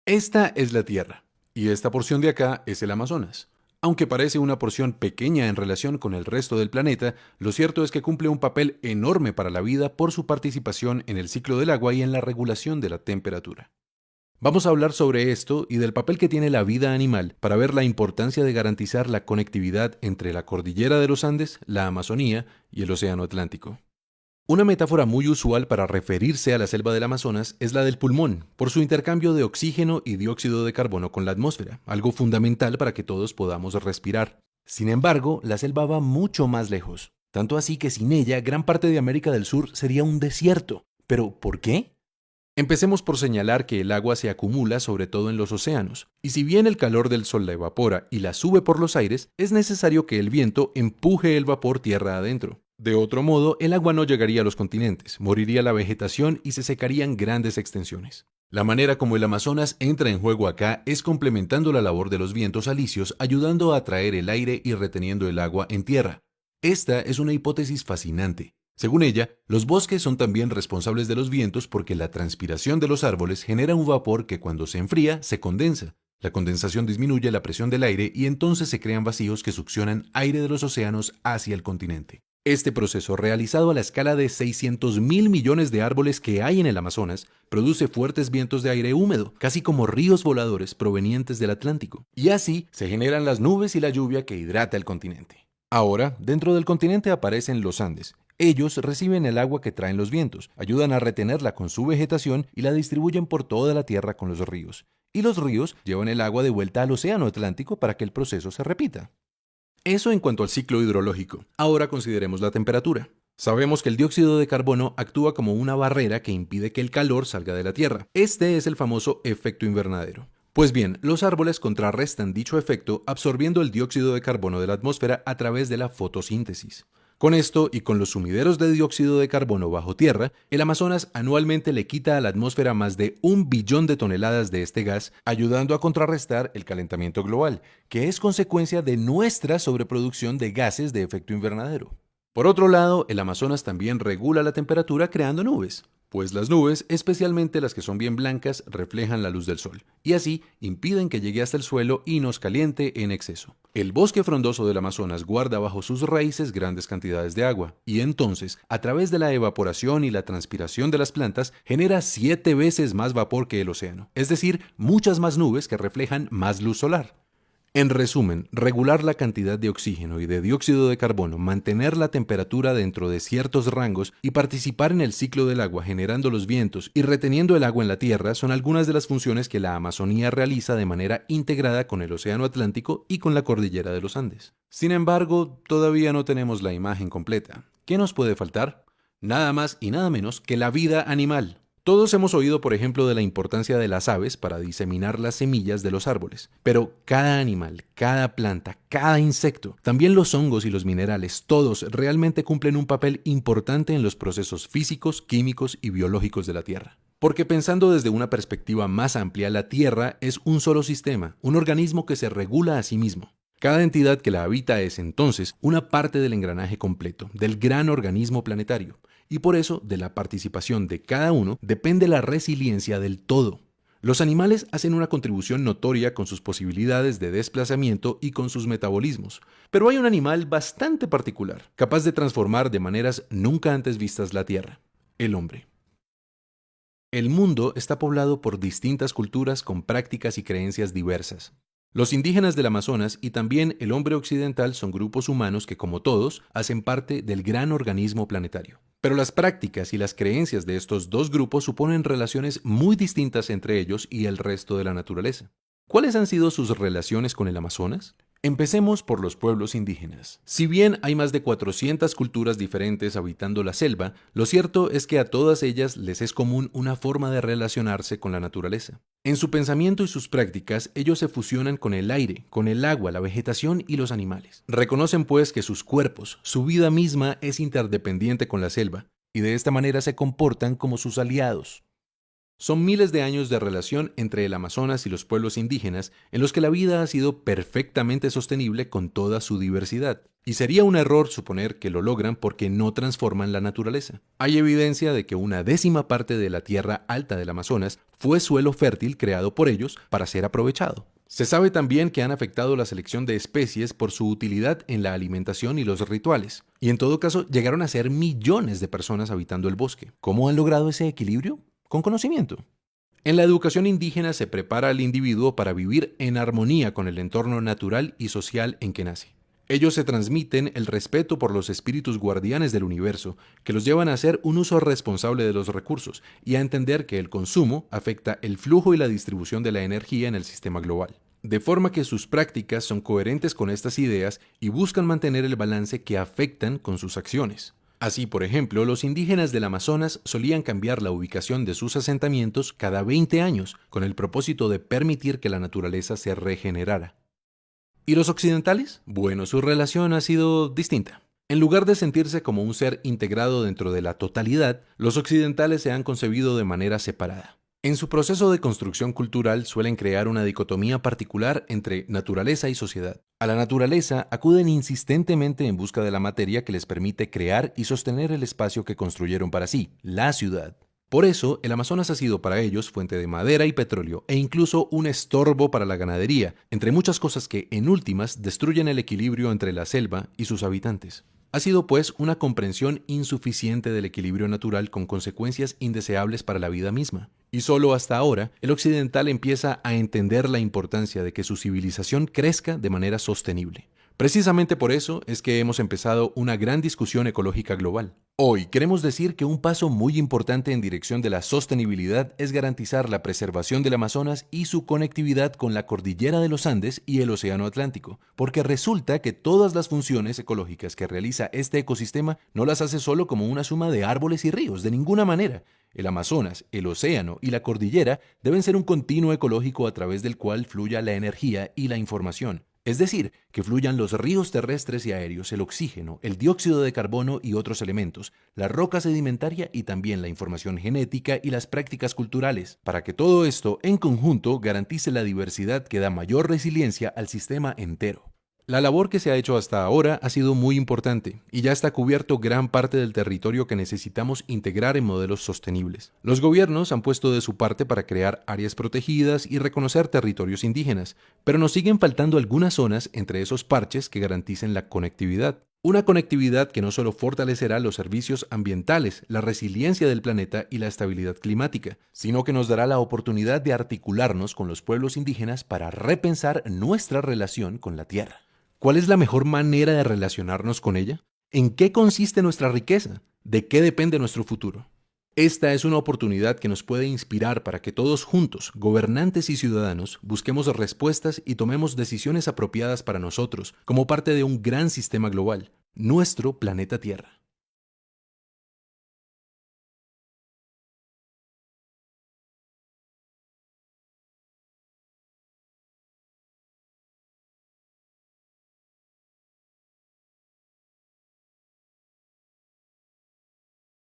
Esta es la Tierra, y esta porción de acá es el Amazonas. Aunque parece una porción pequeña en relación con el resto del planeta, lo cierto es que cumple un papel enorme para la vida por su participación en el ciclo del agua y en la regulación de la temperatura. Vamos a hablar sobre esto y del papel que tiene la vida animal para ver la importancia de garantizar la conectividad entre la cordillera de los Andes, la Amazonía y el Océano Atlántico. Una metáfora muy usual para referirse a la selva del Amazonas es la del pulmón, por su intercambio de oxígeno y dióxido de carbono con la atmósfera, algo fundamental para que todos podamos respirar. Sin embargo, la selva va mucho más lejos, tanto así que sin ella gran parte de América del Sur sería un desierto. ¿Pero por qué? Empecemos por señalar que el agua se acumula sobre todo en los océanos, y si bien el calor del sol la evapora y la sube por los aires, es necesario que el viento empuje el vapor tierra adentro. De otro modo, el agua no llegaría a los continentes, moriría la vegetación y se secarían grandes extensiones. La manera como el Amazonas entra en juego acá es complementando la labor de los vientos alisios, ayudando a atraer el aire y reteniendo el agua en tierra. Esta es una hipótesis fascinante. Según ella, los bosques son también responsables de los vientos porque la transpiración de los árboles genera un vapor que cuando se enfría se condensa. La condensación disminuye la presión del aire y entonces se crean vacíos que succionan aire de los océanos hacia el continente. Este proceso, realizado a la escala de 600.000 millones de árboles que hay en el Amazonas, produce fuertes vientos de aire húmedo, casi como ríos voladores provenientes del Atlántico. Y así se generan las nubes y la lluvia que hidrata el continente. Ahora, dentro del continente aparecen los Andes. Ellos reciben el agua que traen los vientos, ayudan a retenerla con su vegetación y la distribuyen por toda la tierra con los ríos. Y los ríos llevan el agua de vuelta al océano Atlántico para que el proceso se repita. Eso en cuanto al ciclo hidrológico. Ahora consideremos la temperatura. Sabemos que el dióxido de carbono actúa como una barrera que impide que el calor salga de la Tierra. Este es el famoso efecto invernadero. Pues bien, los árboles contrarrestan dicho efecto absorbiendo el dióxido de carbono de la atmósfera a través de la fotosíntesis. Con esto y con los sumideros de dióxido de carbono bajo tierra, el Amazonas anualmente le quita a la atmósfera más de 1 billón de toneladas de este gas, ayudando a contrarrestar el calentamiento global, que es consecuencia de nuestra sobreproducción de gases de efecto invernadero. Por otro lado, el Amazonas también regula la temperatura creando nubes, pues las nubes, especialmente las que son bien blancas, reflejan la luz del sol, y así impiden que llegue hasta el suelo y nos caliente en exceso. El bosque frondoso del Amazonas guarda bajo sus raíces grandes cantidades de agua, y entonces, a través de la evaporación y la transpiración de las plantas, genera 7 veces más vapor que el océano, es decir, muchas más nubes que reflejan más luz solar. En resumen, regular la cantidad de oxígeno y de dióxido de carbono, mantener la temperatura dentro de ciertos rangos y participar en el ciclo del agua generando los vientos y reteniendo el agua en la tierra son algunas de las funciones que la Amazonía realiza de manera integrada con el Océano Atlántico y con la cordillera de los Andes. Sin embargo, todavía no tenemos la imagen completa. ¿Qué nos puede faltar? Nada más y nada menos que la vida animal. Todos hemos oído, por ejemplo, de la importancia de las aves para diseminar las semillas de los árboles, pero cada animal, cada planta, cada insecto, también los hongos y los minerales, todos realmente cumplen un papel importante en los procesos físicos, químicos y biológicos de la Tierra. Porque pensando desde una perspectiva más amplia, la Tierra es un solo sistema, un organismo que se regula a sí mismo. Cada entidad que la habita es entonces una parte del engranaje completo, del gran organismo planetario, y por eso de la participación de cada uno depende la resiliencia del todo. Los animales hacen una contribución notoria con sus posibilidades de desplazamiento y con sus metabolismos, pero hay un animal bastante particular, capaz de transformar de maneras nunca antes vistas la Tierra: el hombre. El mundo está poblado por distintas culturas con prácticas y creencias diversas. Los indígenas del Amazonas y también el hombre occidental son grupos humanos que, como todos, hacen parte del gran organismo planetario. Pero las prácticas y las creencias de estos dos grupos suponen relaciones muy distintas entre ellos y el resto de la naturaleza. ¿Cuáles han sido sus relaciones con el Amazonas? Empecemos por los pueblos indígenas. Si bien hay más de 400 culturas diferentes habitando la selva, lo cierto es que a todas ellas les es común una forma de relacionarse con la naturaleza. En su pensamiento y sus prácticas, ellos se fusionan con el aire, con el agua, la vegetación y los animales. Reconocen pues que sus cuerpos, su vida misma es interdependiente con la selva, y de esta manera se comportan como sus aliados. Son miles de años de relación entre el Amazonas y los pueblos indígenas en los que la vida ha sido perfectamente sostenible con toda su diversidad. Y sería un error suponer que lo logran porque no transforman la naturaleza. Hay evidencia de que una décima parte de la tierra alta del Amazonas fue suelo fértil creado por ellos para ser aprovechado. Se sabe también que han afectado la selección de especies por su utilidad en la alimentación y los rituales. Y en todo caso, llegaron a ser millones de personas habitando el bosque. ¿Cómo han logrado ese equilibrio? Con conocimiento. En la educación indígena se prepara al individuo para vivir en armonía con el entorno natural y social en que nace. Ellos se transmiten el respeto por los espíritus guardianes del universo, que los llevan a hacer un uso responsable de los recursos y a entender que el consumo afecta el flujo y la distribución de la energía en el sistema global. De forma que sus prácticas son coherentes con estas ideas y buscan mantener el balance que afectan con sus acciones. Así, por ejemplo, los indígenas del Amazonas solían cambiar la ubicación de sus asentamientos cada 20 años, con el propósito de permitir que la naturaleza se regenerara. ¿Y los occidentales? Bueno, su relación ha sido distinta. En lugar de sentirse como un ser integrado dentro de la totalidad, los occidentales se han concebido de manera separada. En su proceso de construcción cultural suelen crear una dicotomía particular entre naturaleza y sociedad. A la naturaleza acuden insistentemente en busca de la materia que les permite crear y sostener el espacio que construyeron para sí, la ciudad. Por eso, el Amazonas ha sido para ellos fuente de madera y petróleo e incluso un estorbo para la ganadería, entre muchas cosas que, en últimas, destruyen el equilibrio entre la selva y sus habitantes. Ha sido, pues, una comprensión insuficiente del equilibrio natural con consecuencias indeseables para la vida misma. Y solo hasta ahora, el occidental empieza a entender la importancia de que su civilización crezca de manera sostenible. Precisamente por eso es que hemos empezado una gran discusión ecológica global. Hoy queremos decir que un paso muy importante en dirección de la sostenibilidad es garantizar la preservación del Amazonas y su conectividad con la cordillera de los Andes y el Océano Atlántico, porque resulta que todas las funciones ecológicas que realiza este ecosistema no las hace solo como una suma de árboles y ríos, de ninguna manera. El Amazonas, el océano y la cordillera deben ser un continuo ecológico a través del cual fluya la energía y la información. Es decir, que fluyan los ríos terrestres y aéreos, el oxígeno, el dióxido de carbono y otros elementos, la roca sedimentaria y también la información genética y las prácticas culturales, para que todo esto en conjunto garantice la diversidad que da mayor resiliencia al sistema entero. La labor que se ha hecho hasta ahora ha sido muy importante y ya está cubierto gran parte del territorio que necesitamos integrar en modelos sostenibles. Los gobiernos han puesto de su parte para crear áreas protegidas y reconocer territorios indígenas, pero nos siguen faltando algunas zonas entre esos parches que garanticen la conectividad. Una conectividad que no solo fortalecerá los servicios ambientales, la resiliencia del planeta y la estabilidad climática, sino que nos dará la oportunidad de articularnos con los pueblos indígenas para repensar nuestra relación con la tierra. ¿Cuál es la mejor manera de relacionarnos con ella? ¿En qué consiste nuestra riqueza? ¿De qué depende nuestro futuro? Esta es una oportunidad que nos puede inspirar para que todos juntos, gobernantes y ciudadanos, busquemos respuestas y tomemos decisiones apropiadas para nosotros, como parte de un gran sistema global, nuestro planeta Tierra.